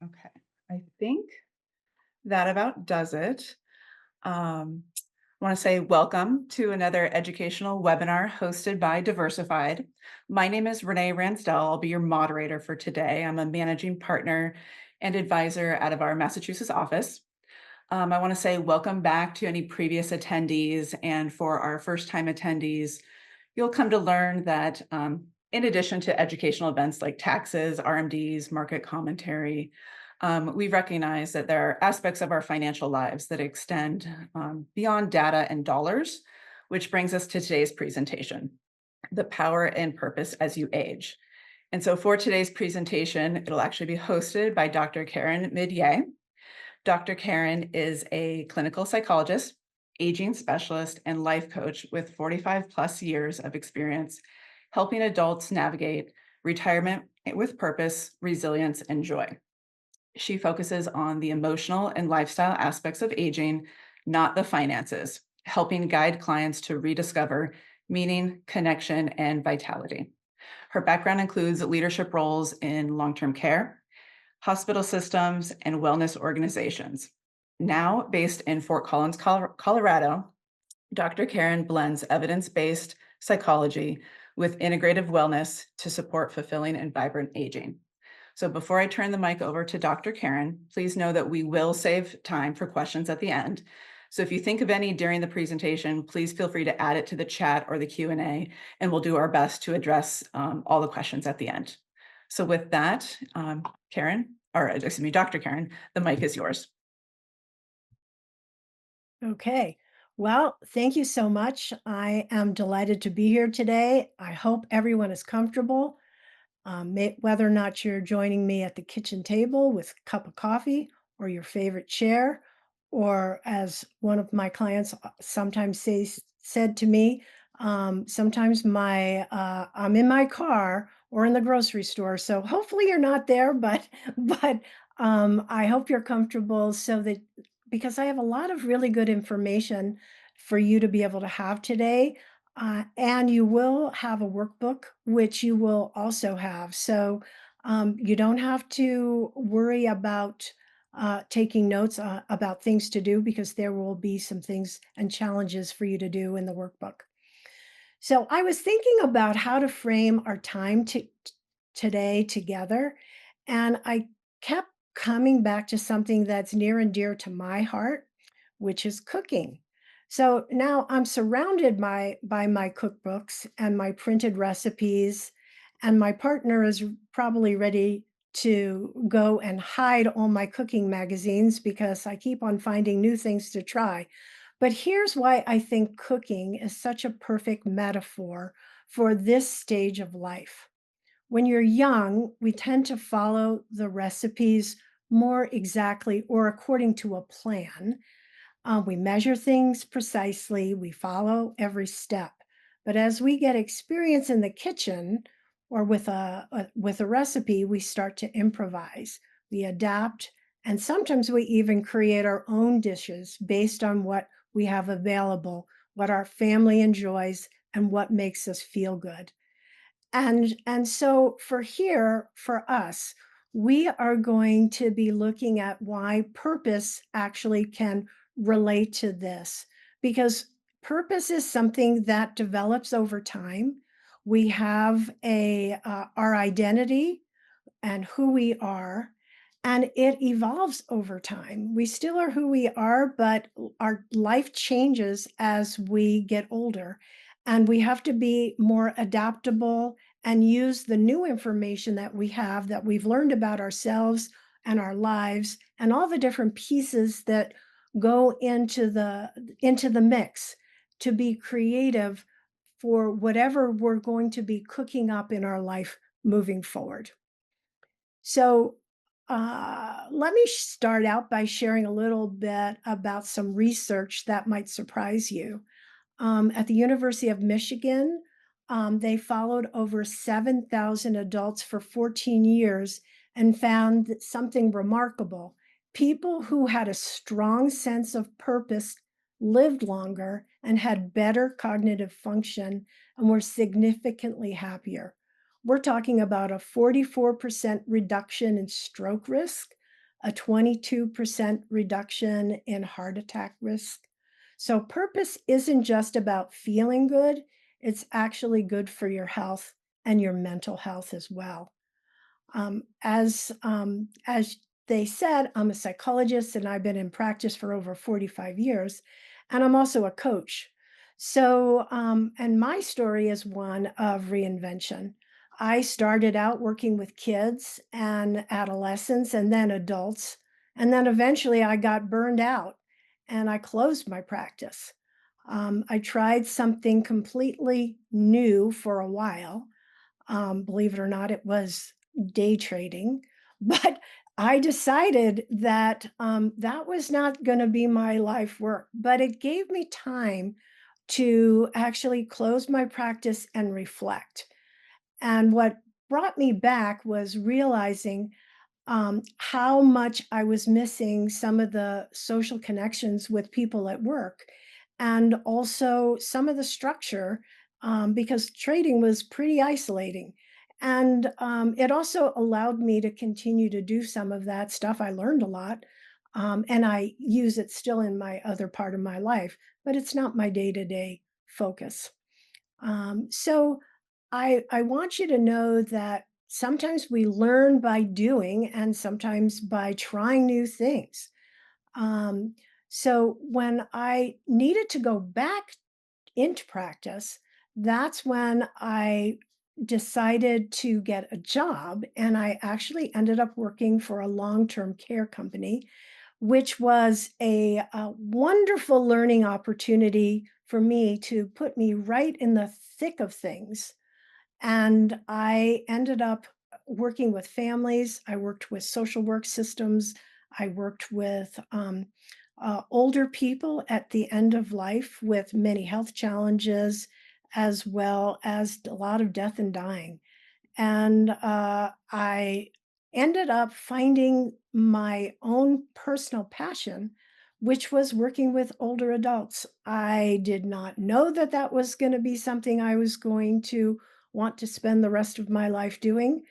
Okay, I think that about does it. I want to say welcome to another educational webinar hosted by Diversified. My name is Renee Ransdell. I'll be your moderator for today. I'm a managing partner and advisor out of our Massachusetts office. I want to say welcome back to any previous attendees, and for our first time attendees, you'll come to learn that in addition to educational events like taxes, RMDs, market commentary, we recognize that there are aspects of our financial lives that extend beyond data and dollars, which brings us to today's presentation, the power and purpose as you age. And so for today's presentation, it'll actually be hosted by Dr. Karen Midier. Dr. Karen is a clinical psychologist, aging specialist, and life coach with 45 plus years of experience helping adults navigate retirement with purpose, resilience, and joy. She focuses on the emotional and lifestyle aspects of aging, not the finances, helping guide clients to rediscover meaning, connection, and vitality. Her background includes leadership roles in long-term care, hospital systems, and wellness organizations. Now based in Fort Collins, Colorado, Dr. Karen blends evidence-based psychology with integrative wellness to support fulfilling and vibrant aging. So before I turn the mic over to Dr. Karen, please know that we will save time for questions at the end. So if you think of any during the presentation, please feel free to add it to the chat or the Q&A, and we'll do our best to address all the questions at the end. So with that, Dr. Karen, the mic is yours. Okay. Well, thank you so much. I am delighted to be here today. I hope everyone is comfortable, whether or not you're joining me at the kitchen table with a cup of coffee or your favorite chair, or as one of my clients sometimes said to me, sometimes I'm in my car or in the grocery store. So hopefully you're not there, but but I hope you're comfortable so that because I have a lot of really good information for you to be able to have today. And you will have a workbook, which you will also have. So you don't have to worry about taking notes about things to do because there will be some things and challenges for you to do in the workbook. So I was thinking about how to frame our time today together, and I kept coming back to something that's near and dear to my heart, which is cooking. So now I'm surrounded by my cookbooks and my printed recipes, and my partner is probably ready to go and hide all my cooking magazines because I keep on finding new things to try. But here's why I think cooking is such a perfect metaphor for this stage of life. When you're young, we tend to follow the recipes more exactly or according to a plan. We measure things precisely, we follow every step. But as we get experience in the kitchen or with a recipe, we start to improvise, we adapt, and sometimes we even create our own dishes based on what we have available, what our family enjoys, and what makes us feel good. And so for us, we are going to be looking at why purpose actually can relate to this because purpose is something that develops over time. We have our identity and who we are, and it evolves over time. We still are who we are, but our life changes as we get older, and we have to be more adaptable and use the new information that we have that we've learned about ourselves and our lives and all the different pieces that go into the mix to be creative for whatever we're going to be cooking up in our life moving forward. So, let me start out by sharing a little bit about some research that might surprise you. At the University of Michigan, they followed over 7,000 adults for 14 years and found something remarkable. People who had a strong sense of purpose lived longer and had better cognitive function and were significantly happier. We're talking about a 44% reduction in stroke risk, a 22% reduction in heart attack risk. So, purpose isn't just about feeling good, it's actually good for your health and your mental health as well. As they said, I'm a psychologist and I've been in practice for over 45 years, and I'm also a coach. So, and my story is one of reinvention. I started out working with kids and adolescents and then adults, and then eventually I got burned out and I closed my practice. I tried something completely new for a while. Believe it or not, it was day trading, but I decided that that was not going to be my life work. But it gave me time to actually close my practice and reflect. And what brought me back was realizing how much I was missing some of the social connections with people at work and also some of the structure because trading was pretty isolating. And it also allowed me to continue to do some of that stuff. I learned a lot and I use it still in my other part of my life, but it's not my day to day focus. So I want you to know that sometimes we learn by doing and sometimes by trying new things. Um, so when I needed to go back into practice, that's when I decided to get a job. And I actually ended up working for a long term care company, which was a wonderful learning opportunity for me to put me right in the thick of things. And I ended up working with families. I worked with social work systems. I worked with older people at the end of life with many health challenges, as well as a lot of death and dying. And I ended up finding my own personal passion, which was working with older adults. I did not know that that was going to be something I was going to want to spend the rest of my life doing.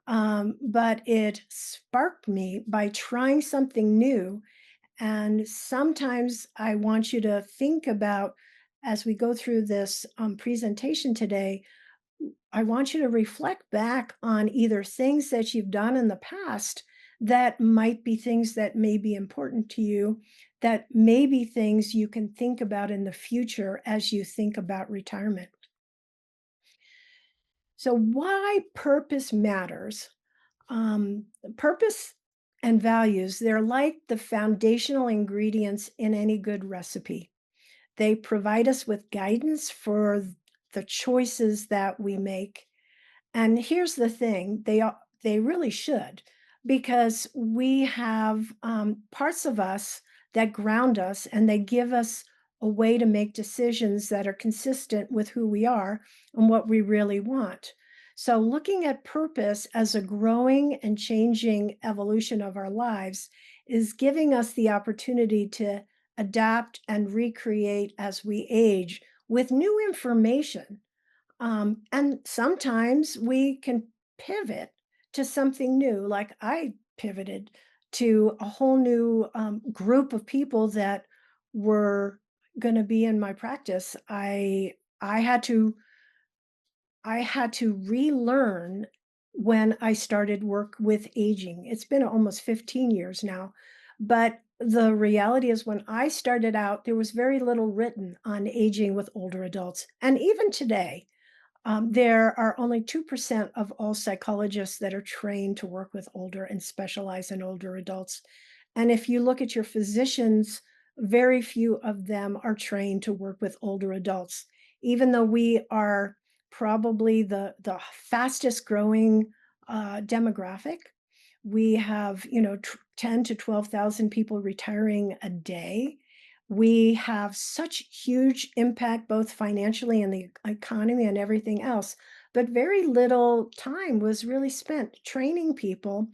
But it sparked me by trying something new. And sometimes I want you to think about, as we go through this presentation today, I want you to reflect back on either things that you've done in the past that might be things that may be important to you, that may be things you can think about in the future as you think about retirement. So, why purpose matters? Purpose and values, they're like the foundational ingredients in any good recipe. They provide us with guidance for the choices that we make. And here's the thing, they really should, because we have, parts of us that ground us, and they give us a way to make decisions that are consistent with who we are and what we really want. So looking at purpose as a growing and changing evolution of our lives is giving us the opportunity to adapt and recreate as we age with new information, and sometimes we can pivot to something new. Like I pivoted to a whole new group of people that were going to be in my practice. I had to relearn when I started work with aging. It's been almost 15 years now, but the reality is when I started out, there was very little written on aging with older adults, and even today there are only 2% of all psychologists that are trained to work with older and specialize in older adults. And if you look at your physicians, very few of them are trained to work with older adults, even though we are probably the fastest growing demographic. We have, 10 to 12,000 people retiring a day. We have such huge impact both financially and the economy and everything else, but very little time was really spent training people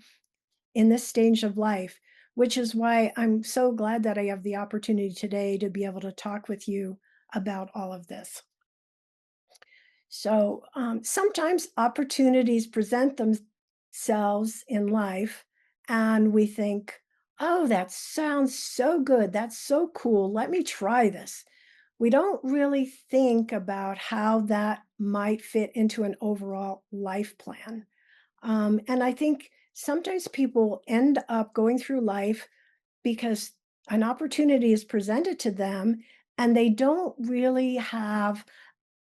in this stage of life, which is why I'm so glad that I have the opportunity today to be able to talk with you about all of this. So sometimes opportunities present themselves in life, and we think, Oh, that sounds so good. That's so cool. Let me try this. We don't really think about how that might fit into an overall life plan. And I think sometimes people end up going through life because an opportunity is presented to them and they don't really have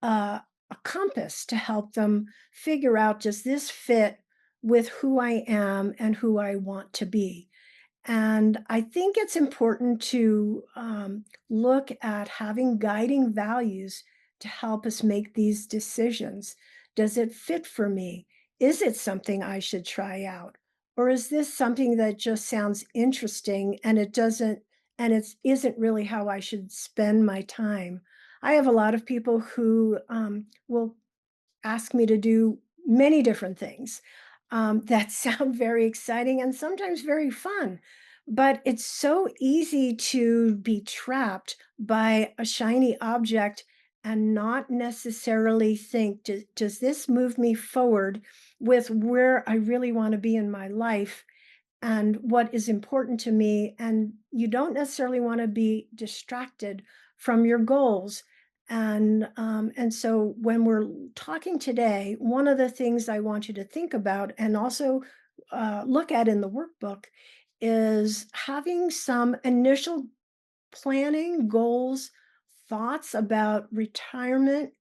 a compass to help them figure out, does this fit with who I am and who I want to be? And I think it's important to look at having guiding values to help us make these decisions. Does it fit for me? Is it something I should try out? Or is this something that just sounds interesting and it doesn't, and it isn't really how I should spend my time? I have a lot of people who will ask me to do many different things that sound very exciting and sometimes very fun. But it's so easy to be trapped by a shiny object and not necessarily think, does this move me forward with where I really want to be in my life? And what is important to me, and you don't necessarily want to be distracted from your goals. And so when we're talking today, one of the things I want you to think about and also look at in the workbook is having some initial planning, goals, thoughts about retirement,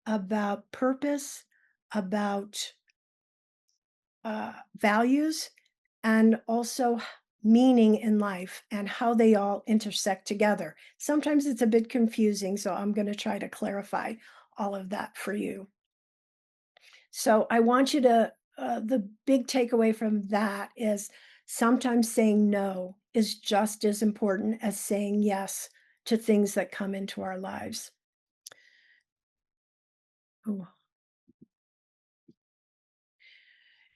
about purpose, about values, and also meaning in life and how they all intersect together. Sometimes it's a bit confusing, so I'm going to try to clarify all of that for you. So I want you to, the big takeaway from that is sometimes saying no is just as important as saying yes to things that come into our lives. Ooh.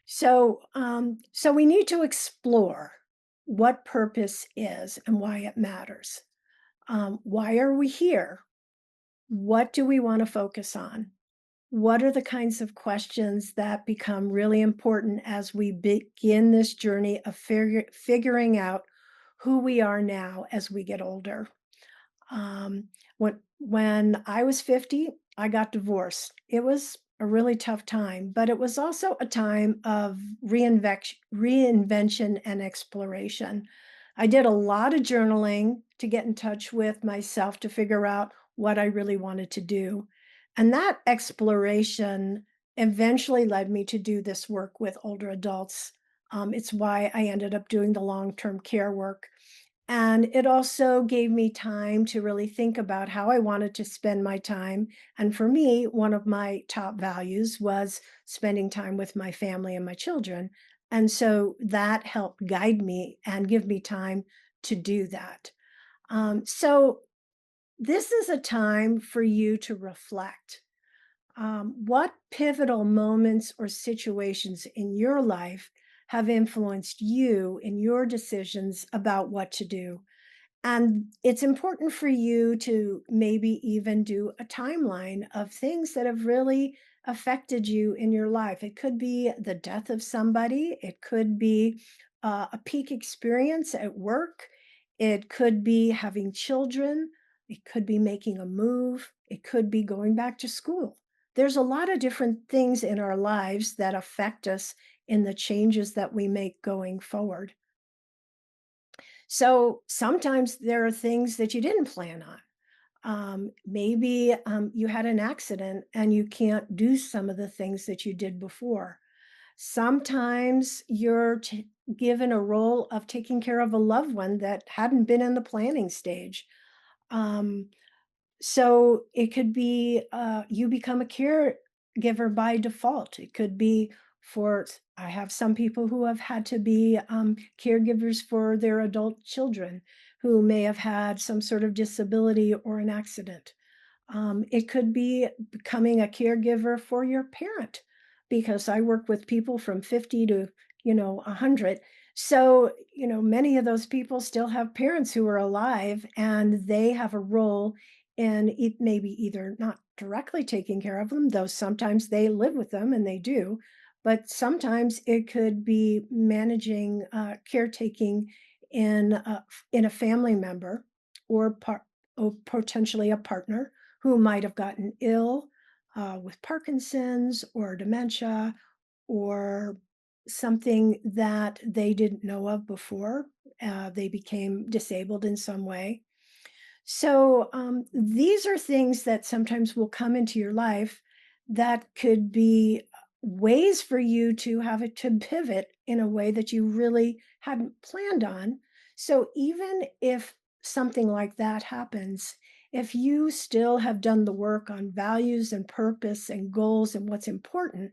So we need to explore what purpose is and why it matters. Why are we here? What do we want to focus on? What are the kinds of questions that become really important as we begin this journey of figuring out who we are now as we get older? When I was 50, I got divorced. It was a really tough time, but it was also a time of reinvention and exploration. I did a lot of journaling to get in touch with myself to figure out what I really wanted to do. And that exploration eventually led me to do this work with older adults. It's why I ended up doing the long term care work, and it also gave me time to really think about how I wanted to spend my time. And for me, one of my top values was spending time with my family and my children. And so that helped guide me and give me time to do that. So this is a time for you to reflect. What pivotal moments or situations in your life have influenced you in your decisions about what to do? And it's important for you to maybe even do a timeline of things that have really affected you in your life. It could be the death of somebody, it could be a peak experience at work, it could be having children, it could be making a move, it could be going back to school. There's a lot of different things in our lives that affect us in the changes that we make going forward. So sometimes there are things that you didn't plan on. Maybe you had an accident and you can't do some of the things that you did before. Sometimes you're given a role of taking care of a loved one that hadn't been in the planning stage. Um, so it could be you become a caregiver by default. It could be for, I have some people who have had to be caregivers for their adult children who may have had some sort of disability or an accident. It could be becoming a caregiver for your parent, because I work with people from 50 to, 100. So, many of those people still have parents who are alive and they have a role in it, maybe either not directly taking care of them, though sometimes they live with them and they do, but sometimes it could be managing, caretaking in a family member or potentially a partner who might have gotten ill with Parkinson's or dementia or something that they didn't know of before. They became disabled in some way. So, these are things that sometimes will come into your life that could be ways for you to have it to pivot in a way that you really hadn't planned on. So, even if something like that happens, if you still have done the work on values and purpose and goals and what's important,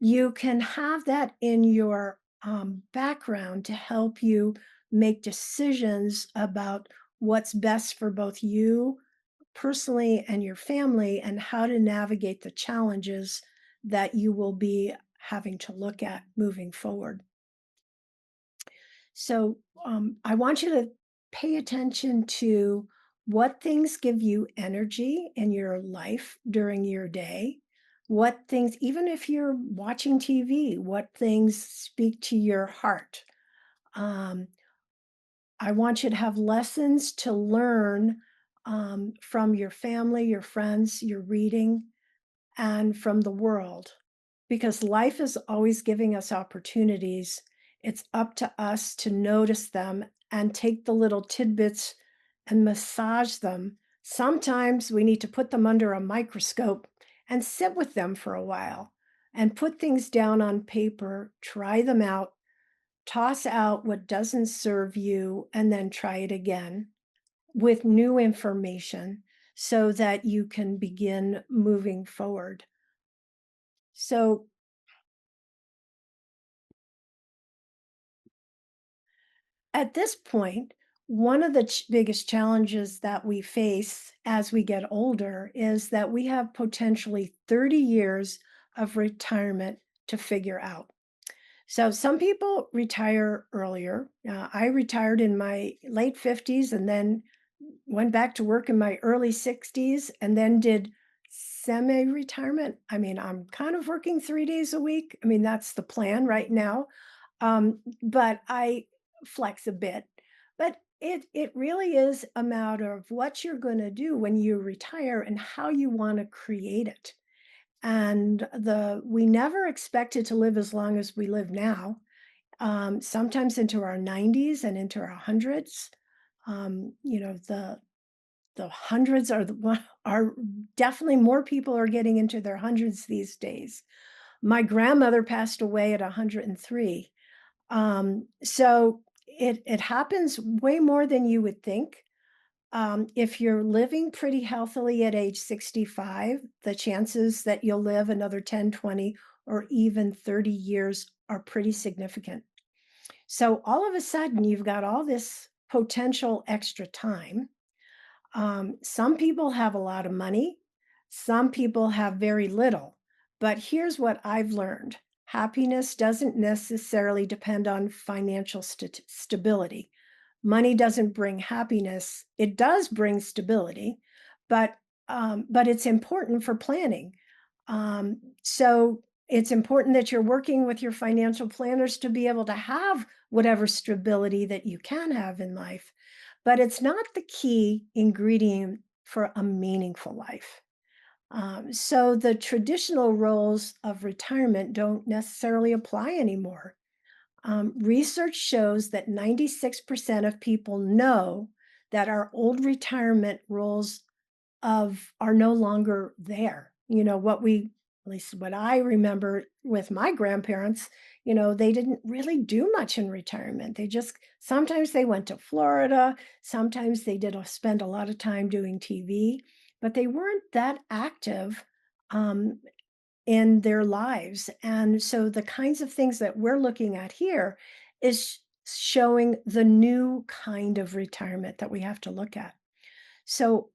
you can have that in your background to help you make decisions about what's best for both you personally and your family and how to navigate the challenges that you will be having to look at moving forward. So, I want you to pay attention to what things give you energy in your life during your day. What things, even if you're watching TV, what things speak to your heart. Um, I want you to have lessons to learn from your family, your friends, your reading, and from the world because life is always giving us opportunities. It's up to us to notice them and take the little tidbits and massage them. Sometimes we need to put them under a microscope and sit with them for a while and put things down on paper, try them out, toss out what doesn't serve you, and then try it again with new information so that you can begin moving forward. So at this point, one of the biggest challenges that we face as we get older is that we have potentially 30 years of retirement to figure out. So some people retire earlier. I retired in my late 50s and then went back to work in my early 60s and then did semi-retirement. I mean, I'm kind of working 3 days a week. I mean, that's the plan right now. But I flex a bit. But it really is a matter of what you're going to do when you retire and how you want to create it. And the we never expected to live as long as we live now. Sometimes into our 90s and into our hundreds. The hundreds are the one are definitely more people are getting into their hundreds these days. My grandmother passed away at 103. So it happens way more than you would think. If you're living pretty healthily at age 65, the chances that you'll live another 10, 20, or even 30 years are pretty significant. So all of a sudden, you've got all this potential extra time. Some people have a lot of money, some people have very little. But here's what I've learned: happiness doesn't necessarily depend on financial stability. Money doesn't bring happiness, it does bring stability, but but it's important for planning. So it's important that you're working with your financial planners to be able to have whatever stability that you can have in life, but it's not the key ingredient for a meaningful life. So the traditional roles of retirement don't necessarily apply anymore. Research shows that 96% of people know that our old retirement roles of are no longer there. At least what I remember with my grandparents, they didn't really do much in retirement. They just sometimes they went to Florida, sometimes they did spend a lot of time doing TV, but they weren't that active um, in their lives. And so the kinds of things that we're looking at here is showing the new kind of retirement that we have to look at. So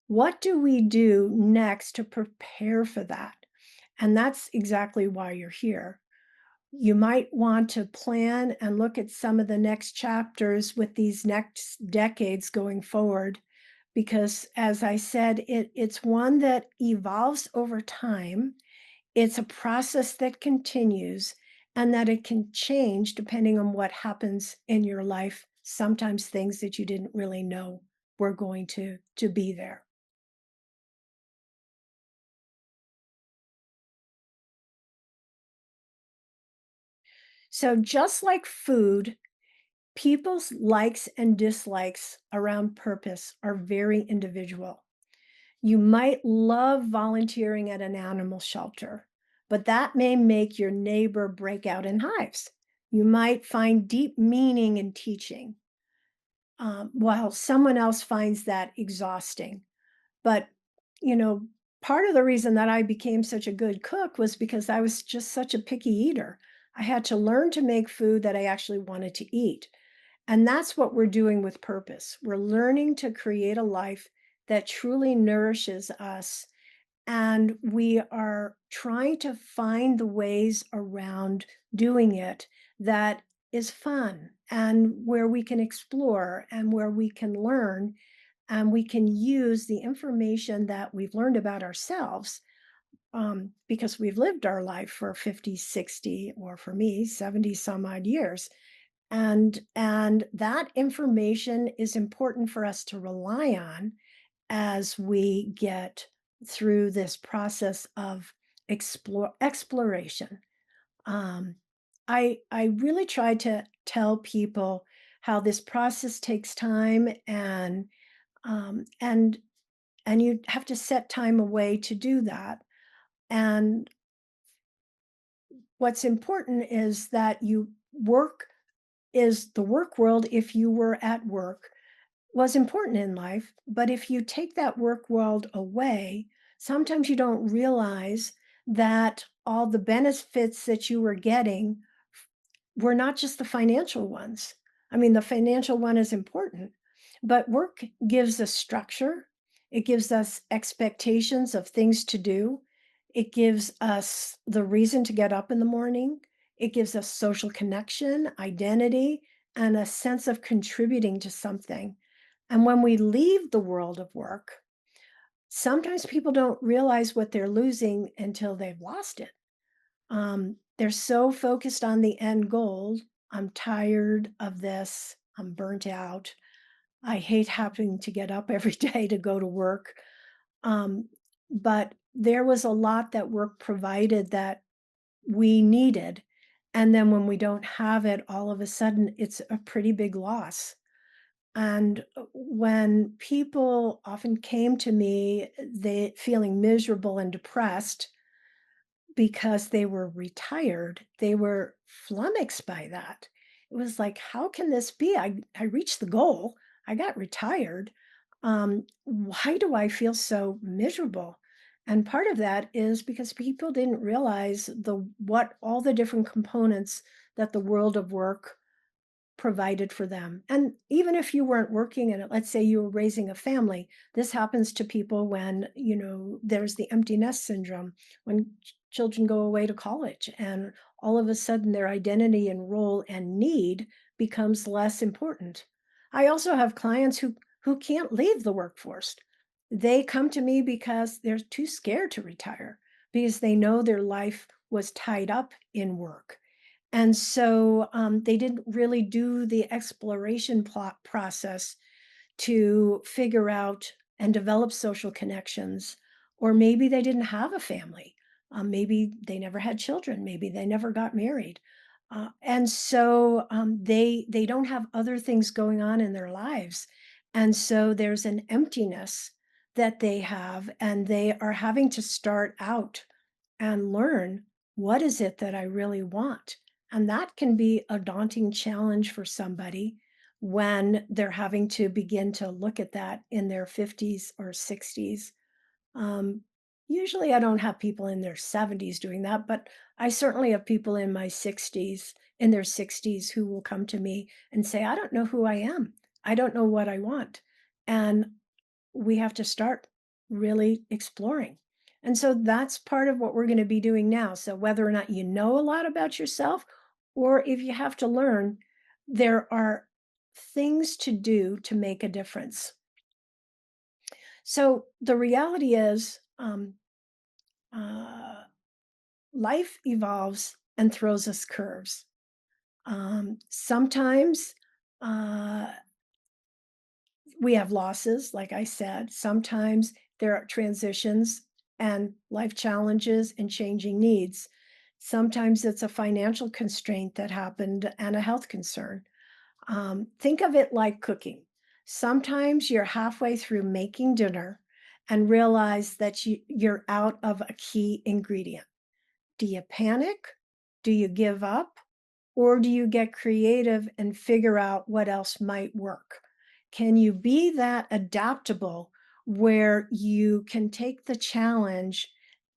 what do we do next to prepare for that? And that's exactly why you're here. You might want to plan and look at some of the next chapters with these next decades going forward, because as I said, it's one that evolves over time. It's a process that continues and that it can change depending on what happens in your life sometimes things that you didn't really know were going to be there. So just like food, people's likes and dislikes around purpose are very individual. You might love volunteering at an animal shelter, but that may make your neighbor break out in hives. You might find deep meaning in teaching, while someone else finds that exhausting. But, you know, part of the reason that I became such a good cook was because I was just such a picky eater. I had to learn to make food that I actually wanted to eat. And that's what we're doing with purpose. We're learning to create a life that truly nourishes us. And we are trying to find the ways around doing it that is fun and where we can explore and where we can learn and we can use the information that we've learned about ourselves, because we've lived our life for 50, 60, or for me, 70 some odd years. And that information is important for us to rely on as we get through this process of exploration. Um, I really try to tell people how this process takes time, um, and and you have to set time away to do that. And what's important is that you work is the work world, if you were at work, was important in life, but if you take that work world away, sometimes you don't realize that all the benefits that you were getting were not just the financial ones. I mean, the financial one is important, but work gives us structure. It gives us expectations of things to do. It gives us the reason to get up in the morning. It gives us social connection, identity, and a sense of contributing to something. And when we leave the world of work, sometimes people don't realize what they're losing until they've lost it. They're so focused on the end goal. I'm tired of this. I'm burnt out. I hate having to get up every day to go to work. Um, but there was a lot that work provided that we needed. And then when we don't have it, all of a sudden, it's a pretty big loss. And when people often came to me, they feeling miserable and depressed because they were retired, they were flummoxed by that. It was like, "How can this be? I reached the goal. I got retired. Why do I feel so miserable?" And part of that is because people didn't realize the what all the different components that the world of work provided for them. And even if you weren't working in it, let's say you were raising a family, this happens to people when, there's the empty nest syndrome, when children go away to college and all of a sudden their identity and role and need becomes less important. I also have clients who can't leave the workforce. They come to me because they're too scared to retire because they know their life was tied up in work, and so, they didn't really do the exploration plot process to figure out and develop social connections, or maybe they didn't have a family. Maybe they never had children. Maybe they never got married. And so they don't have other things going on in their lives. And so there's an emptiness that they have, and they are having to start out and learn, what is it that I really want? And that can be a daunting challenge for somebody when they're having to begin to look at that in their 50s or 60s. Um, Usually, I don't have people in their 70s doing that, but I certainly have people in my 60s, in their 60s, who will come to me and say, I don't know who I am. I don't know what I want. And we have to start really exploring. And so that's part of what we're going to be doing now. So whether or not you know a lot about yourself, or if you have to learn, there are things to do to make a difference. So the reality is, uh, life evolves and throws us curves. Sometimes Uh, we have losses, like I said. Sometimes there are transitions and life challenges and changing needs. Sometimes it's a financial constraint that happened and a health concern. Think of it like cooking. Sometimes you're halfway through making dinner and realize that you're out of a key ingredient. Do you panic? Do you give up? Or do you get creative and figure out what else might work? Can you be that adaptable where you can take the challenge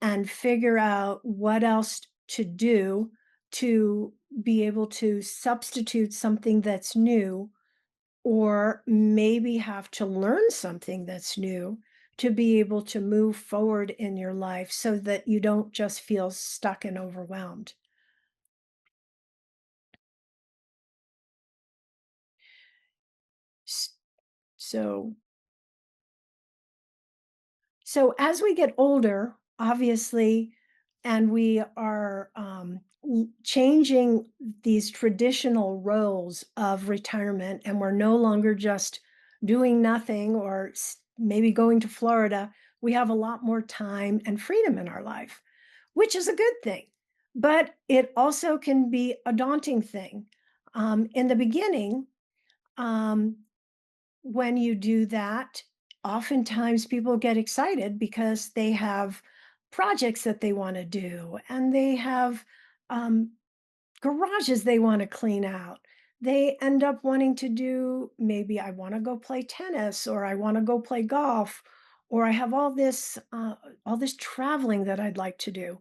and figure out what else to do to be able to substitute something that's new, or maybe have to learn something that's new to be able to move forward in your life so that you don't just feel stuck and overwhelmed? S- So, so as we get older, obviously, and we are changing these traditional roles of retirement, and we're no longer just doing nothing or maybe going to Florida, we have a lot more time and freedom in our life, which is a good thing. But it also can be a daunting thing. In the beginning, um, when you do that, oftentimes people get excited because they have projects that they want to do and they have um, garages they want to clean out. They end up wanting to do, maybe I want to go play tennis, or I want to go play golf, or I have all this traveling that I'd like to do.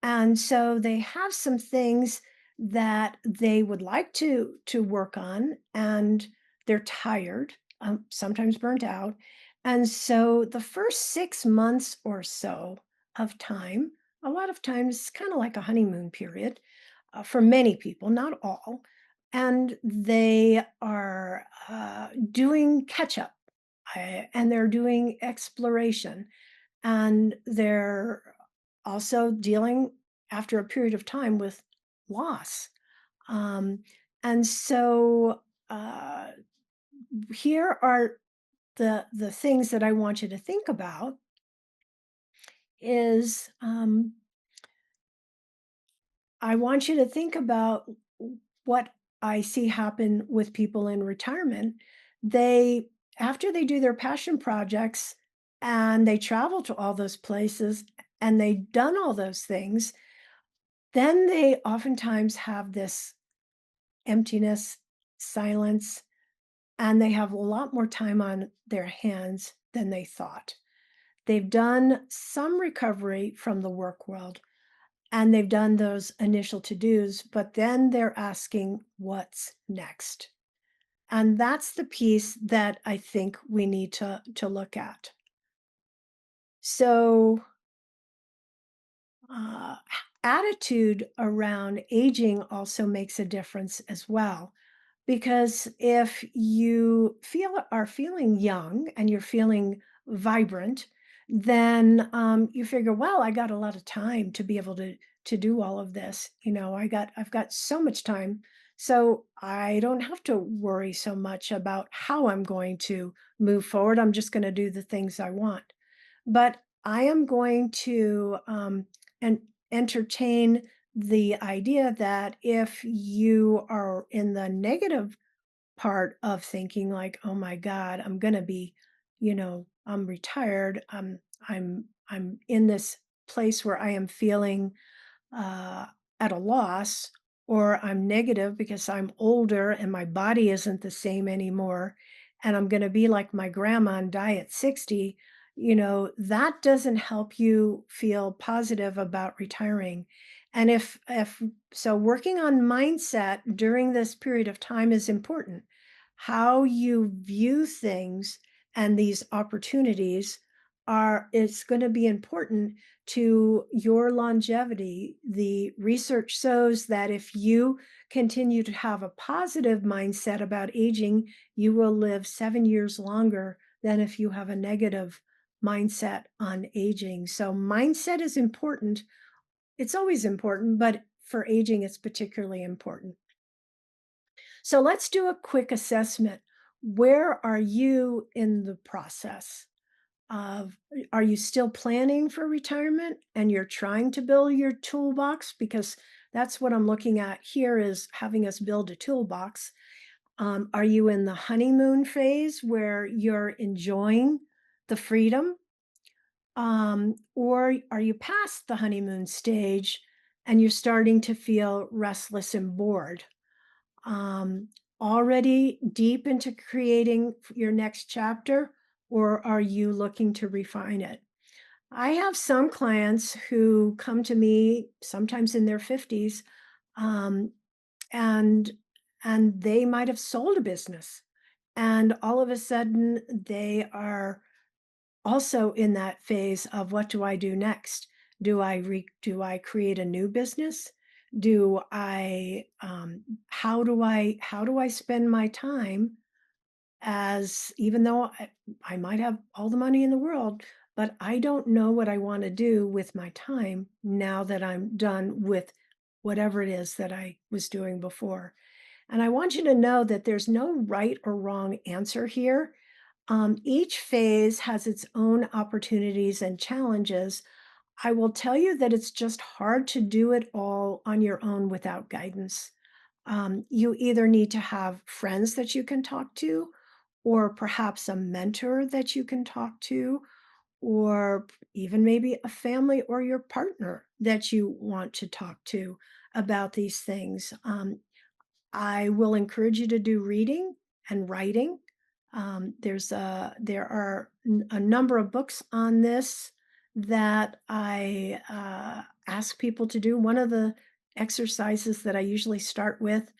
And so they have some things that they would like to work on, and they're tired, sometimes burnt out. And so the first 6 months or so of time, a lot of times, kind of like a honeymoon period for many people, not all. And they are doing catch up, and they're doing exploration, and they're also dealing, after a period of time, with loss. Um, and so uh, here are the things that I want you to think about is I want you to think about what I see happen with people in retirement. They, after they do their passion projects and they travel to all those places and they've done all those things, then they oftentimes have this emptiness, silence, and they have a lot more time on their hands than they thought. They've done some recovery from the work world and they've done those initial to-dos, but then they're asking what's next. And that's the piece that I think we need to look at. So, uh, attitude around aging also makes a difference as well. Because if you are feeling young and you're feeling vibrant, then you figure, well, I got a lot of time to be able to do all of this. I've got so much time, so I don't have to worry so much about how I'm going to move forward. I'm just going to do the things I want. But I am going to and entertain the idea that if you are in the negative part of thinking like, "Oh my god, I'm gonna be, I'm retired. I'm in this place where I am feeling uh, at a loss, or I'm negative because I'm older and my body isn't the same anymore, and I'm going to be like my grandma and die at 60, that doesn't help you feel positive about retiring. And if so, working on mindset during this period of time is important. How you view things and these opportunities are it's going to be important to your longevity. The research shows that if you continue to have a positive mindset about aging, you will live 7 years longer than if you have a negative mindset on aging. So, mindset is important. It's always important, but for aging, it's particularly important. So let's do a quick assessment. Where are you in the process of are you still planning for retirement and you're trying to build your toolbox? Because that's what I'm looking at here is having us build a toolbox. Are you in the honeymoon phase where you're enjoying the freedom? Or are you past the honeymoon stage and you're starting to feel restless and bored? um, Already deep into creating your next chapter, or are you looking to refine it? I have some clients who come to me sometimes in their 50s, um, and they might have sold a business, and all of a sudden they are also in that phase of what do I do next? Do I create a new business? Do I how do I spend my time as even though I might have all the money in the world, but I don't know what I want to do with my time now that I'm done with whatever it is that I was doing before. And I want you to know that there's no right or wrong answer here. Each phase has its own opportunities and challenges. I will tell you that it's just hard to do it all on your own without guidance. You either need to have friends that you can talk to, or perhaps a mentor that you can talk to, or even maybe a family or your partner that you want to talk to about these things. I will encourage you to do reading and writing. There are a number of books on this that I ask people to do. One of the exercises that I usually start with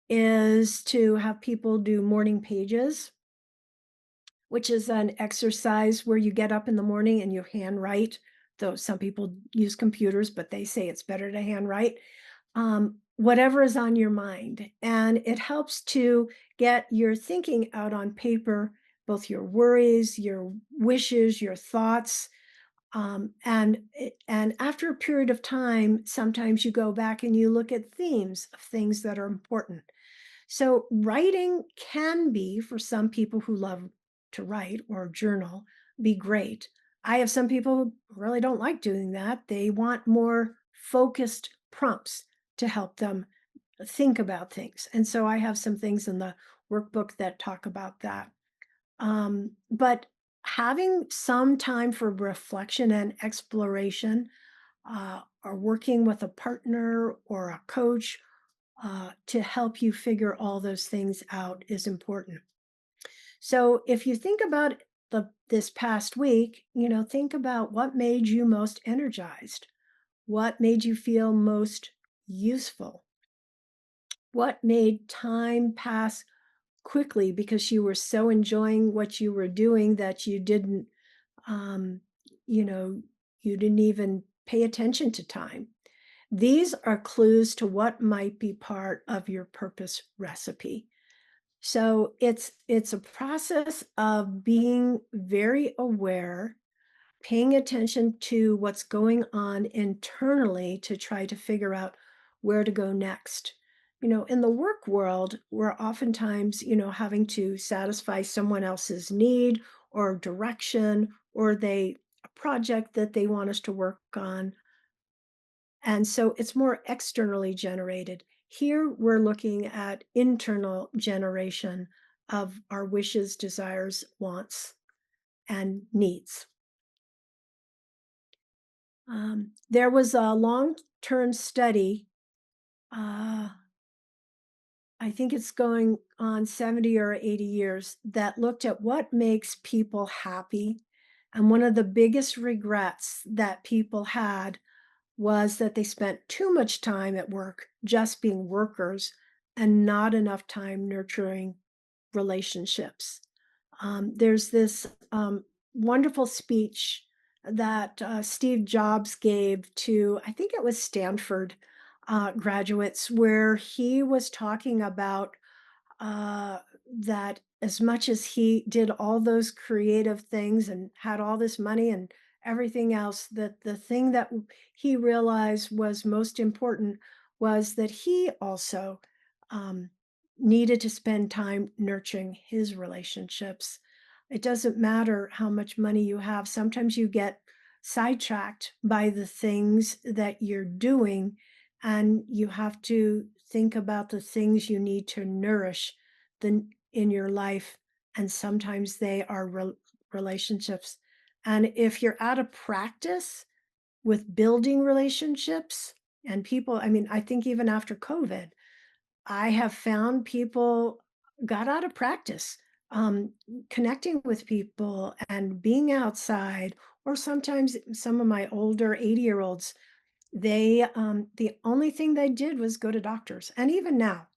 is to have people do morning pages, which is an exercise where you get up in the morning and you handwrite. Though some people use computers, but they say it's better to handwrite whatever is on your mind. And it helps to get your thinking out on paper, both your worries, your wishes, your thoughts. And after a period of time, sometimes you go back and you look at themes of things that are important. So writing can be, for some people who love to write or journal, be great. I have some people who really don't like doing that. They want more focused prompts to help them think about things. And so I have some things in the workbook that talk about that. But having some time for reflection and exploration, or working with a partner or a coach to help you figure all those things out is important. So if you think about this past week, think about what made you most energized, what made you feel most useful, what made time pass quickly because you were so enjoying what you were doing that um, you know, you didn't even pay attention to time. These are clues to what might be part of your purpose recipe. So it's a process of being very aware, paying attention to what's going on internally to try to figure out where to go next. In the work world, we're oftentimes, having to satisfy someone else's need or direction or a project that they want us to work on. And so it's more externally generated. Here we're looking at internal generation of our wishes, desires, wants, and needs. There was a long-term study, uh, I think it's going on 70 or 80 years, that looked at what makes people happy. And one of the biggest regrets that people had was that they spent too much time at work just being workers and not enough time nurturing relationships. There's this wonderful speech that Steve Jobs gave to, I think it was Stanford graduates, where he was talking about uh, that as much as he did all those creative things and had all this money and everything else, that the thing that he realized was most important was that he also um, needed to spend time nurturing his relationships. It doesn't matter how much money you have. Sometimes you get sidetracked by the things that you're doing, and you have to think about the things you need to nourish in your life. And sometimes they are relationships. And if you're out of practice with building relationships and people, I mean, I think even after COVID, I have found people got out of practice, um, connecting with people and being outside, or sometimes some of my older 80-year-olds, the only thing they did was go to doctors. And even now,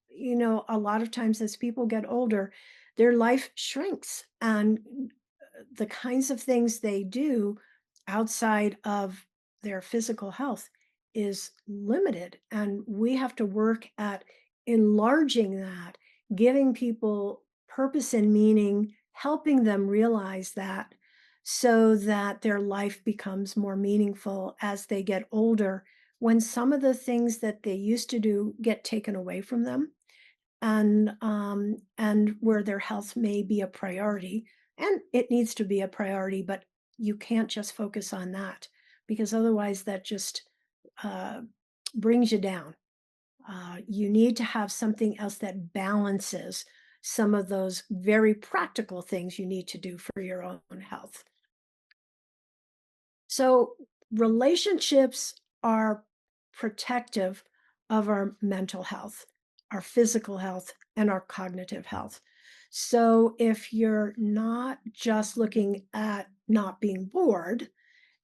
a lot of times as people get older, their life shrinks, and the kinds of things they do outside of their physical health is limited. And we have to work at enlarging that, giving people purpose and meaning, helping them realize that so that their life becomes more meaningful as they get older, when some of the things that they used to do get taken away from them, and where their health may be a priority, and it needs to be a priority, but you can't just focus on that, because otherwise that just uh, brings you down. You need to have something else that balances some of those very practical things you need to do for your own health. So, relationships are protective of our mental health, our physical health, and our cognitive health. So, if you're not just looking at not being bored,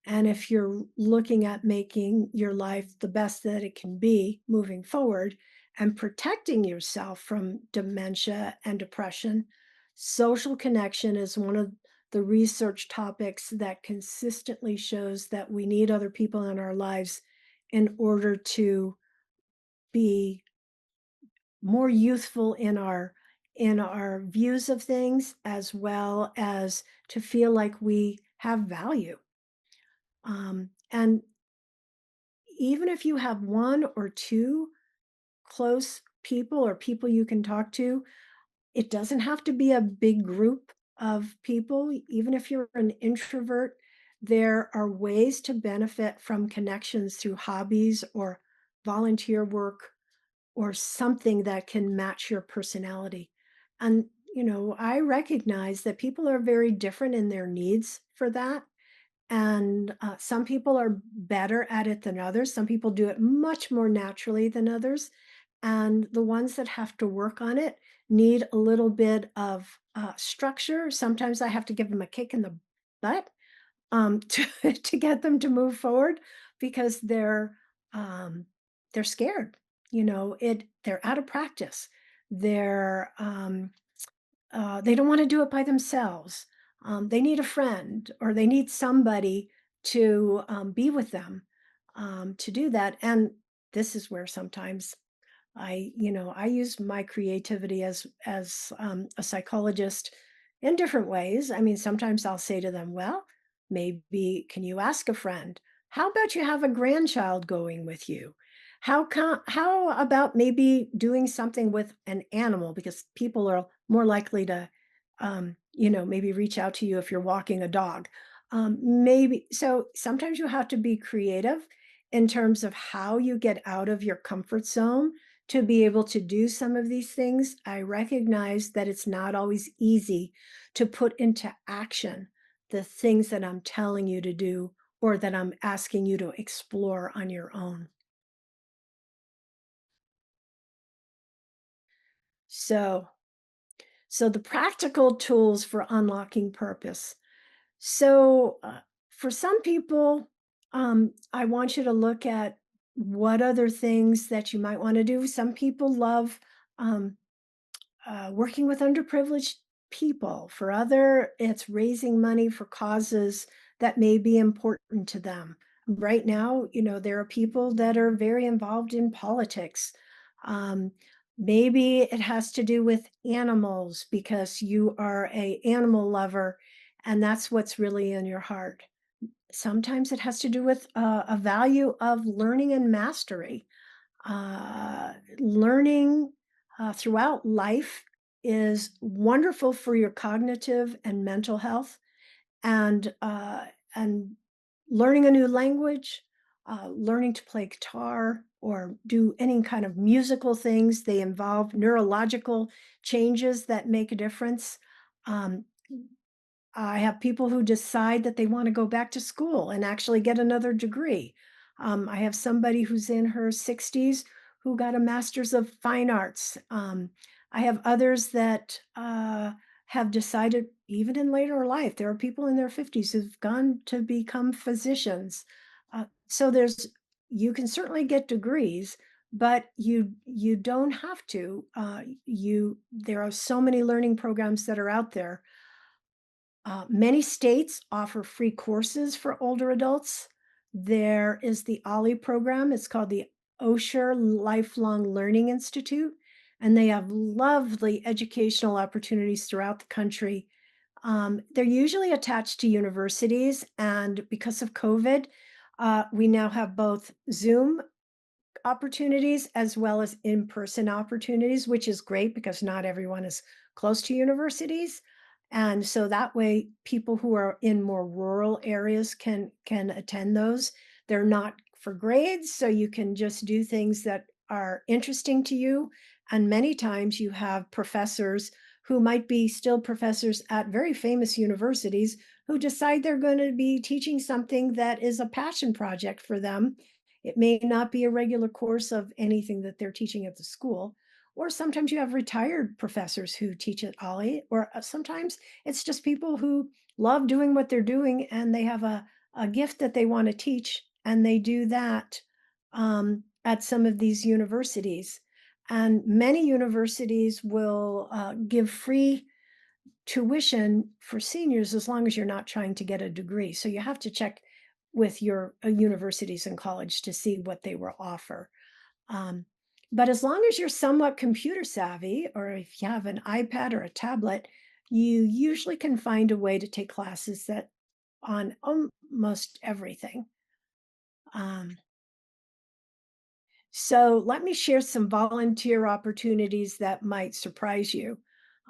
and if you're looking at making your life the best that it can be moving forward and protecting yourself from dementia and depression, social connection is one of the research topics that consistently shows that we need other people in our lives in order to be more youthful in our views of things, as well as to feel like we have value. And even if you have one or two close people or people you can talk to, it doesn't have to be a big group of people. Even if you're an introvert, there are ways to benefit from connections through hobbies or volunteer work or something that can match your personality. And, I recognize that people are very different in their needs for that. And some people are better at it than others. Some people do it much more naturally than others. And the ones that have to work on it need a little bit of structure. Sometimes I have to give them a kick in the butt, to get them to move forward, because um, they're scared. They're out of practice. They don't want to do it by themselves. They need a friend, or they need somebody to be with them, to do that. And this is where sometimes I use my creativity as a psychologist in different ways. I mean, sometimes I'll say to them, "Well, maybe can you ask a friend? How about you have a grandchild going with you? How about maybe doing something with an animal, because people are more likely to maybe reach out to you if you're walking a dog." Maybe so sometimes you have to be creative in terms of how you get out of your comfort zone to be able to do some of these things. I recognize that it's not always easy to put into action the things that I'm telling you to do, or that I'm asking you to explore on your own. So, so the practical tools for unlocking purpose. So, for some people, I want you to look at what other things that you might want to do. Some people love um, working with underprivileged people. For other, it's raising money for causes that may be important to them. Right now, there are people that are very involved in politics. Um, Maybe it has to do with animals because you are a animal lover, and that's what's really in your heart. Sometimes it has to do with a value of learning and mastery, learning throughout life is wonderful for your cognitive and mental health, and learning a new language, learning to play guitar or do any kind of musical things. They involve neurological changes that make a difference. Um, I have people who decide that they want to go back to school and actually get another degree. I have somebody who's in her 60s who got a master's of fine arts. I have others that have decided, even in later life, there are people in their 50s who've gone to become physicians. So you can certainly get degrees, but you don't have to. There are so many learning programs that are out there. Many states offer free courses for older adults. There is the OLLI program. It's called the Osher Lifelong Learning Institute, and they have lovely educational opportunities throughout the country. They're usually attached to universities, and because of COVID, we now have both Zoom opportunities as well as in-person opportunities, which is great because not everyone is close to universities. And so that way people who are in more rural areas can attend those. They're not for grades, so you can just do things that are interesting to you. And many times you have professors who might be still professors at very famous universities who decide they're going to be teaching something that is a passion project for them. It may not be a regular course of anything that they're teaching at the school. Or sometimes you have retired professors who teach at Ollie, or sometimes it's just people who love doing what they're doing and they have a gift that they want to teach, and they do that at some of these universities. And many universities will give free tuition for seniors as long as you're not trying to get a degree. So you have to check with your universities and college to see what they will offer. Um, but as long as you're somewhat computer savvy, or if you have an iPad or a tablet, you usually can find a way to take classes that on almost everything. Um, so let me share some volunteer opportunities that might surprise you.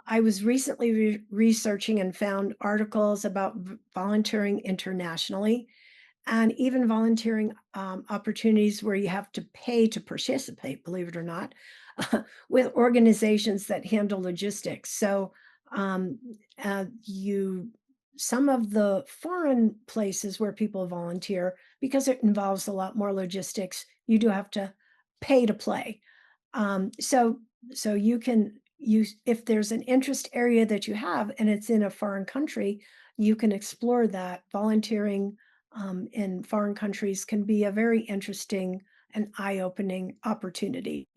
I was recently researching and found articles about volunteering internationally, and even volunteering opportunities where you have to pay to participate, believe it or not, with organizations that handle logistics. So, um, you some of the foreign places where people volunteer, because it involves a lot more logistics, you do have to pay to play. So you can use, if there's an interest area that you have and it's in a foreign country, you can explore that. Volunteering in foreign countries can be a very interesting and eye-opening opportunity.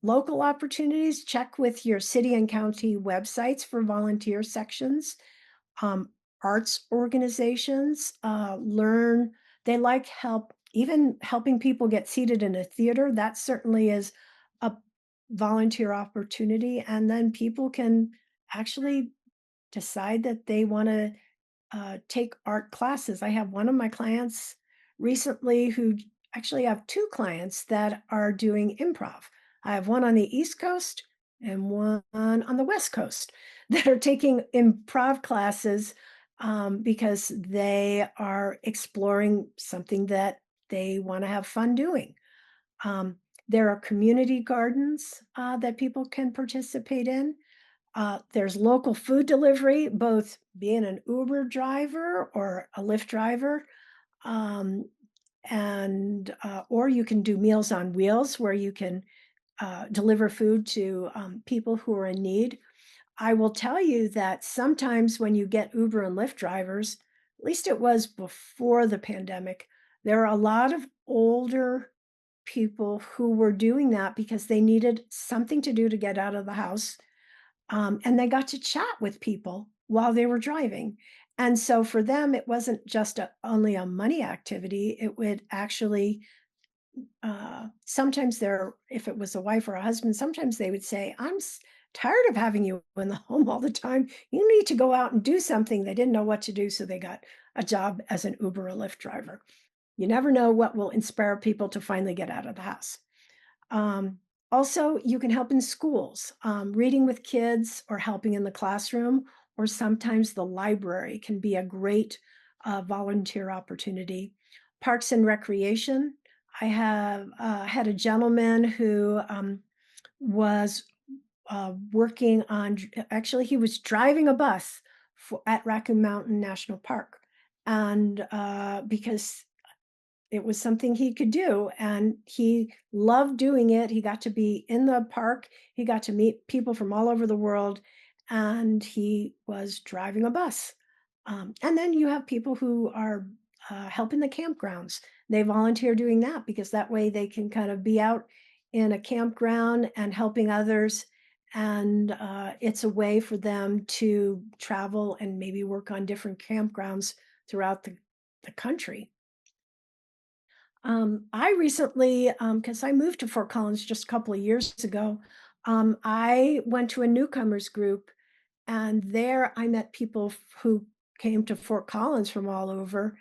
Local opportunities, check with your city and county websites for volunteer sections. um, Arts organizations learn, they like help, even helping people get seated in a theater. That certainly is a volunteer opportunity. And then people can actually decide that they want to take art classes. I have one of my clients recently who, actually I have two clients that are doing improv. I have one on the East Coast and one on the West Coast that are taking improv classes because they are exploring something that they want to have fun doing. Um, there are community gardens that people can participate in. There's local food delivery, both being an Uber driver or a Lyft driver, um, and or you can do Meals on Wheels, where you can deliver food to people who are in need. I will tell you that sometimes when you get Uber and Lyft drivers, at least it was before the pandemic, there are a lot of older people who were doing that because they needed something to do to get out of the house, and they got to chat with people while they were driving. And so for them, it wasn't just only a money activity. It would actually, sometimes they're, if it was a wife or a husband, sometimes they would say, tired of having you in the home all the time. You need to go out and do something. They didn't know what to do. So they got a job as an Uber or Lyft driver. You never know what will inspire people to finally get out of the house. Um, Also, you can help in schools, reading with kids or helping in the classroom, or sometimes the library can be a great volunteer opportunity. Parks and recreation. I have had a gentleman who was working on, actually, he was driving a bus at Raccoon Mountain National Park. And because it was something he could do, and he loved doing it. He got to be in the park, he got to meet people from all over the world, and he was driving a bus. And then you have people who are helping the campgrounds. They volunteer doing that because that way they can kind of be out in a campground and helping others. And it's a way for them to travel and maybe work on different campgrounds throughout the country. I recently, because I moved to Fort Collins just a couple of years ago, I went to a newcomers group, and there I met people who came to Fort Collins from all over,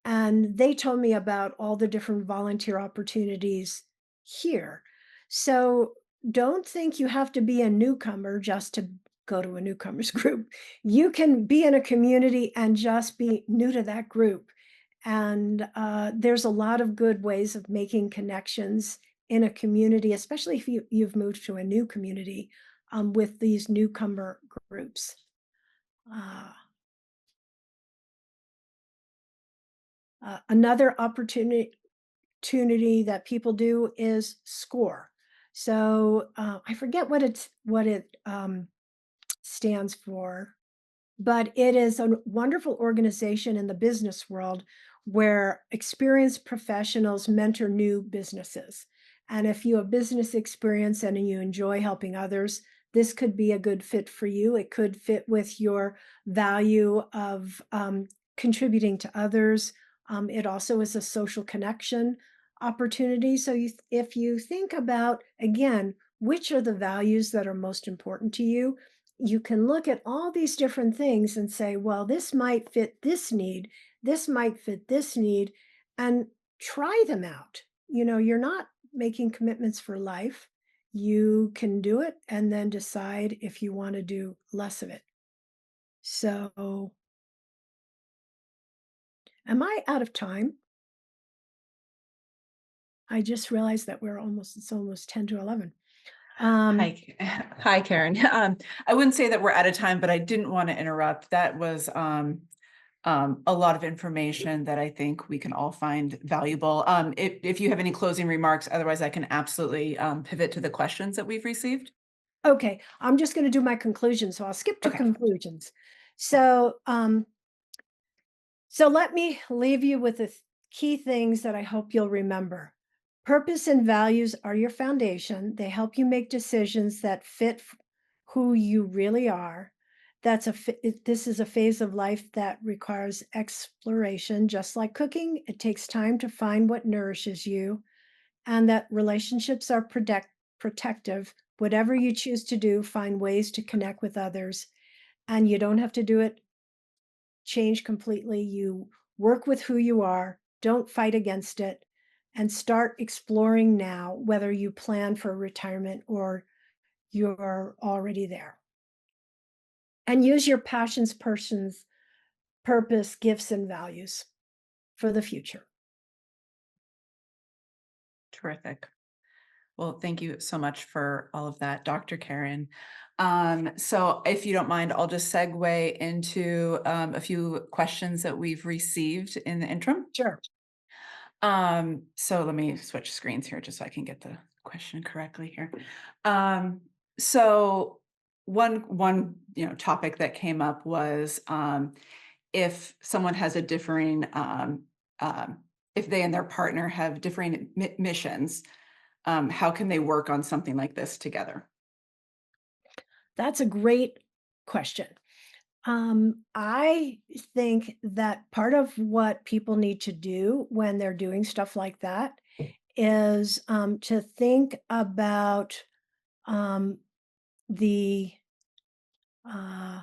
and they told me about all the different volunteer opportunities here. So don't think you have to be a newcomer just to go to a newcomers group. You can be in a community and just be new to that group. And there's a lot of good ways of making connections in a community, especially if you've moved to a new community with these newcomer groups. Uh, another opportunity that people do is score. So I forget what it stands for, but it is a wonderful organization in the business world where experienced professionals mentor new businesses. And if you have business experience and you enjoy helping others, this could be a good fit for you. It could fit with your value of contributing to others. It also is a social connection opportunity. So if you think about, again, which are the values that are most important to you, you can look at all these different things and say, well, this might fit this might fit this need, and try them out. You're not making commitments for life. You can do it and then decide if you want to do less of it. So, am I out of time? I just realized that it's almost 10 to 11. Hi, Um, hi, Karen. I wouldn't say that we're out of time, but I didn't want to interrupt. That was a lot of information that I think we can all find valuable. If you have any closing remarks, otherwise I can absolutely pivot to the questions that we've received. okay, I'm just going to do my conclusion. So I'll skip to Okay. conclusions. Okay. So let me leave you with the key things that I hope you'll remember. Purpose and values are your foundation. They help you make decisions that fit who you really are. This is a phase of life that requires exploration, just like cooking. It takes time to find what nourishes you, and that relationships are protective. Whatever you choose to do, find ways to connect with others, and you don't have to do it change completely. You work with who you are, don't fight against it, and start exploring now whether you plan for retirement or you're already there. And use your passions, persons, purpose, gifts, and values for the future. Terrific. Well, thank you so much for all of that, Dr. Karen. So if you don't mind, I'll just segue into a few questions that we've received in the interim. Sure. So let me switch screens here just so I can get the question correctly here. Um, so one topic that came up was if someone has a differing if they and their partner have differing missions, how can they work on something like this together? That's a great question. I think that part of what people need to do when they're doing stuff like that is to think about um, the uh,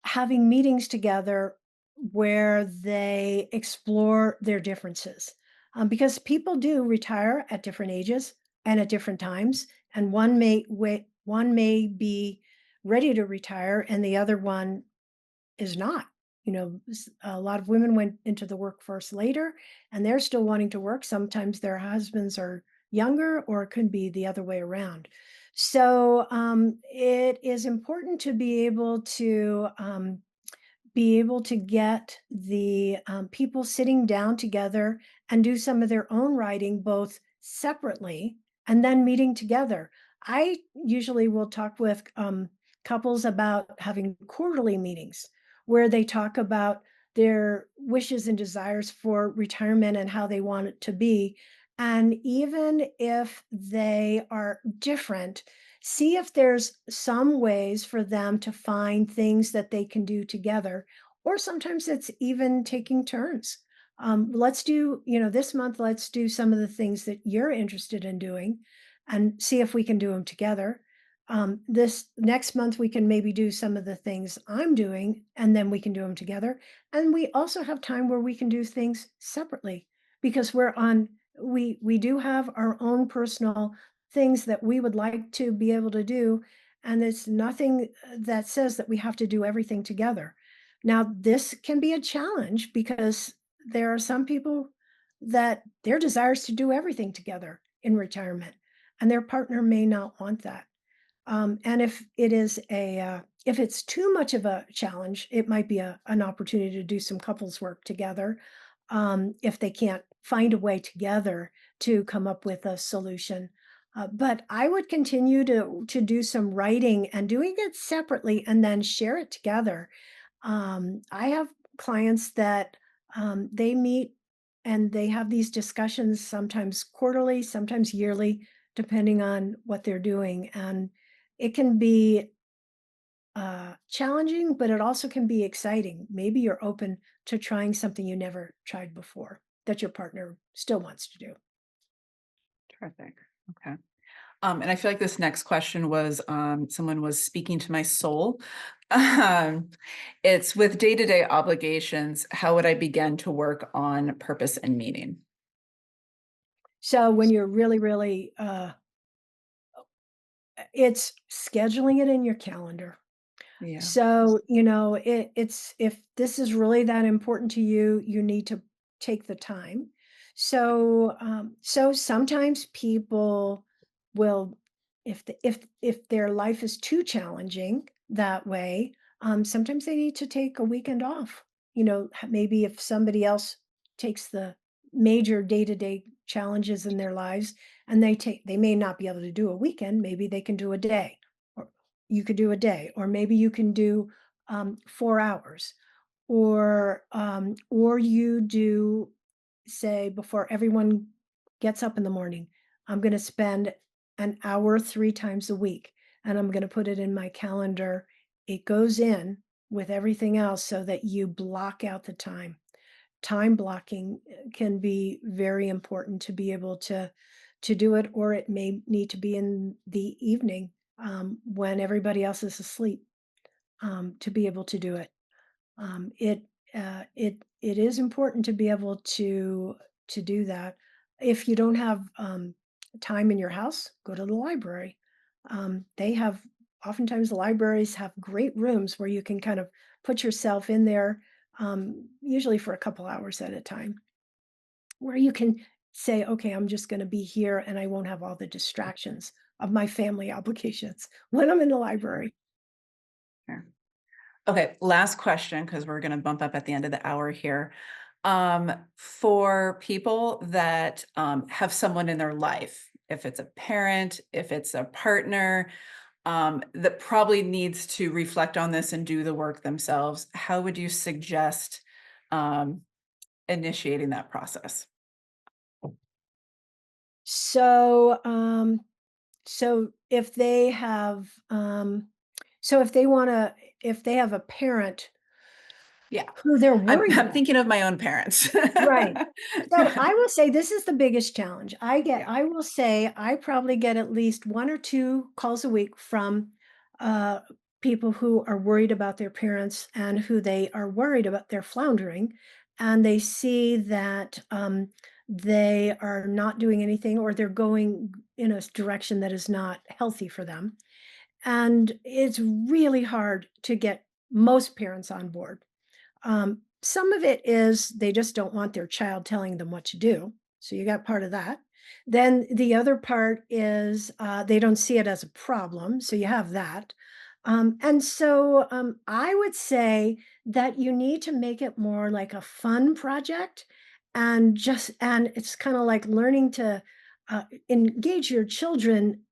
having meetings together where they explore their differences. Because people do retire at different ages. and at different times, and one may be ready to retire and the other one is not. A lot of women went into the workforce later and they're still wanting to work. Sometimes their husbands are younger, or it could be the other way around. So it is important to be able to get the people sitting down together and do some of their own writing both separately and then meeting together. I usually will talk with couples about having quarterly meetings where they talk about their wishes and desires for retirement and how they want it to be. And even if they are different, see if there's some ways for them to find things that they can do together, or sometimes it's even taking turns. Let's do, this month, let's do some of the things that you're interested in doing and see if we can do them together. This next month, we can maybe do some of the things I'm doing and then we can do them together. And we also have time where we can do things separately because we do have our own personal things that we would like to be able to do. And it's nothing that says that we have to do everything together. Now, this can be a challenge because there are some people that their desire is to do everything together in retirement, and their partner may not want that. And if it's too much of a challenge, it might be an opportunity to do some couples work together. If they can't find a way together to come up with a solution. But I would continue to do some writing and doing it separately and then share it together. I have clients that they meet and they have these discussions sometimes quarterly, sometimes yearly, depending on what they're doing. And it can be challenging, but it also can be exciting. Maybe you're open to trying something you never tried before that your partner still wants to do. Terrific. Okay. And I feel like this next question was, someone was speaking to my soul. Um, it's with day-to-day obligations, how would I begin to work on purpose and meaning? So when you're really, really, it's scheduling it in your calendar. Yeah. So, it's if this is really that important to you, you need to take the time. So sometimes people will, if their life is too challenging that way, sometimes they need to take a weekend off. Maybe if somebody else takes the major day-to-day challenges in their lives and they may not be able to do a weekend, maybe they can do a day you could do a day, or maybe you can do 4 hours, or you do say before everyone gets up in the morning, I'm going to spend an hour 3 times a week, and I'm going to put it in my calendar. It goes in with everything else so that you block out the time. Time blocking can be very important to be able to do it, or it may need to be in the evening when everybody else is asleep to be able to do it. It is important to be able to do that. If you don't have time in your house, go to the library. They have oftentimes the libraries have great rooms where you can kind of put yourself in there, usually for a couple hours at a time, where you can say, "Okay, I'm just going to be here, and I won't have all the distractions of my family obligations when I'm in the library." Sure. Okay, last question, because we're gonna bump up at the end of the hour here. For people that, have someone in their life, if it's a parent, if it's a partner, that probably needs to reflect on this and do the work themselves, how would you suggest, um, initiating that process? So, so if they have, so if they have a parent Yeah, who they're I'm worried I'm about. thinking of my own parents. Right. So I will say this is the biggest challenge. Yeah, I will say I probably get at least 1 or 2 calls a week from, uh, people who are worried about their parents and who they are worried about they're floundering, and they see that, they are not doing anything or they're going in a direction that is not healthy for them. And it's really hard to get most parents on board. Some of it is they just don't want their child telling them what to do. So you got part of that. Then the other part is they don't see it as a problem. So you have that. And so I would say that you need to make it more like a fun project and it's kind of like learning to engage your children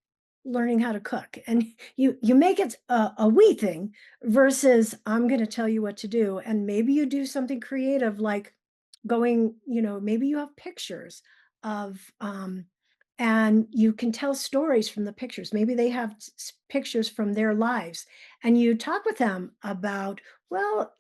learning how to cook and you make it a we thing versus I'm going to tell you what to do. And maybe you do something creative like going, maybe you have pictures of and you can tell stories from the pictures. Maybe they have pictures from their lives and you talk with them about, well,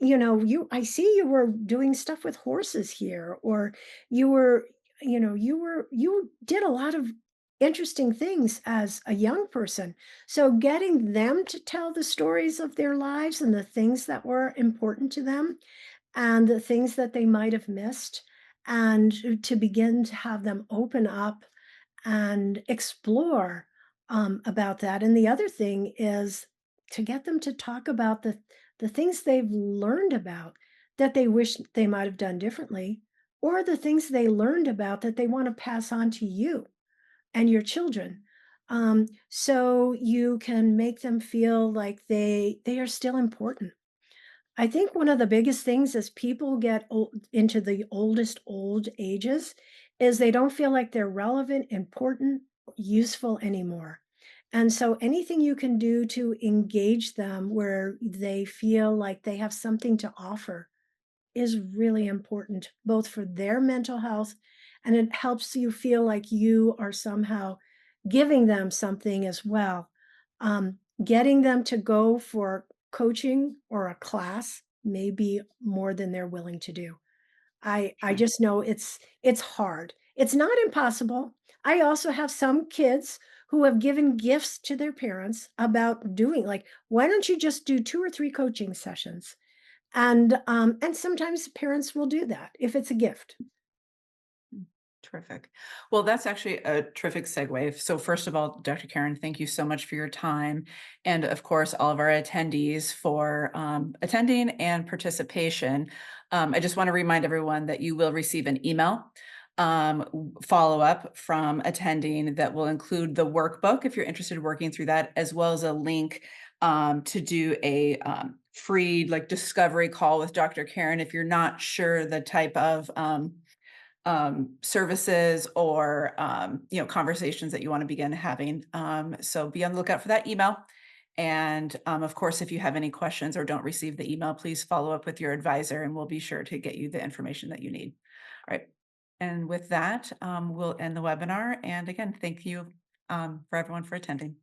I see you were doing stuff with horses here or you were you did a lot of interesting things as a young person. So getting them to tell the stories of their lives and the things that were important to them and the things that they might have missed, and to begin to have them open up and explore about that. And the other thing is to get them to talk about the things they've learned about that they wish they might have done differently, or the things they learned about that they want to pass on to you and your children. So you can make them feel like they are still important. I think one of the biggest things as people get into the oldest old ages is they don't feel like they're relevant, important, useful anymore. And so anything you can do to engage them where they feel like they have something to offer is really important, both for their mental health and it helps you feel like you are somehow giving them something as well. Getting them to go for coaching or a class may be more than they're willing to do. I Sure. just know it's hard. It's not impossible. I also have some kids who have given gifts to their parents about doing like, why don't you just do 2 or 3 coaching sessions? And sometimes parents will do that if it's a gift. Mm, terrific. Well, that's actually a terrific segue. So, first of all, Dr. Karen, thank you so much for your time. And of course, all of our attendees for attending and participation. I just want to remind everyone that you will receive an email follow up from attending that will include the workbook if you're interested in working through that, as well as a link to do a free like discovery call with Dr. Karen if you're not sure the type of services or conversations that you want to begin having. So be on the lookout for that email. And of course, if you have any questions or don't receive the email, please follow up with your advisor, and we'll be sure to get you the information that you need. All right. And with that, we'll end the webinar. And again, thank you for everyone for attending.